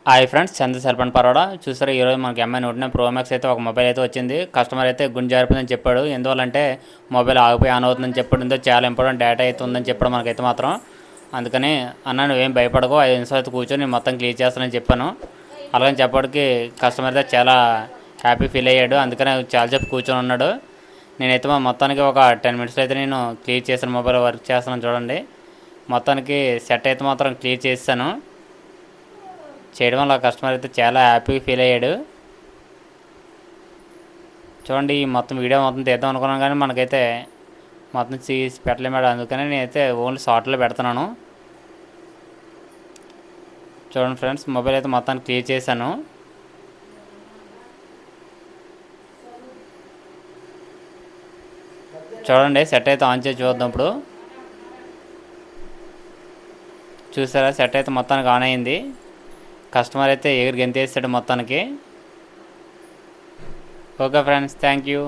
Hi friends, చంద్ర సర్పంచ్ పరోడా చూసారా. ఈరోజు మనకి ఎంఐ నోట్ 9 ప్రో మ్యాక్స్ అయితే ఒక మొబైల్ అయితే వచ్చింది. కస్టమర్ అయితే గుండె జారిపోయిందని చెప్పాడు. ఎందువల్లంటే మొబైల్ ఆగిపోయి ఆన్ అవుతుందని చెప్పడంతో చాలా ఇంపార్టెంట్ డేటా అయితే ఉందని చెప్పాడు మనకైతే మాత్రం. అందుకని అన్న నువ్వేం భయపడకు, 5 నిమిషాలు అయితే కూర్చొని నేను మొత్తం క్లియర్ చేస్తానని చెప్పాను. అలాగని చెప్పడానికి కస్టమర్ అయితే చాలా హ్యాపీ ఫీల్ అయ్యాడు. అందుకనే చాలాసేపు కూర్చొని ఉన్నాడు. నేనైతే మొత్తానికి ఒక 10 మినిట్స్లో అయితే నేను క్లియర్ చేశాను. మొబైల్ వర్క్ చేస్తున్నాను చూడండి. మొత్తానికి సెట్ అయితే మాత్రం క్లియర్ చేశాను. చేయడం వల్ల కస్టమర్ అయితే చాలా హ్యాపీ ఫీల్ అయ్యాడు. చూడండి, ఈ మొత్తం వీడియో మొత్తం తీద్దాం అనుకున్నాను కానీ మనకైతే మొత్తం తీసి పెట్టలేము. అందుకని నేనైతే ఓన్లీ షార్ట్లో పెడుతున్నాను. చూడండి ఫ్రెండ్స్, మొబైల్ అయితే మొత్తాన్ని క్లియర్ చేశాను. చూడండి, సెట్ అయితే ఆన్ చేసి చూద్దాం. ఇప్పుడు చూసారా, సెట్ అయితే మొత్తానికి ఆన్ అయింది. కస్టమర్ అయితే ఎగిరి గెంతేస్తాడు మొత్తానికి. Okay friends, thank you.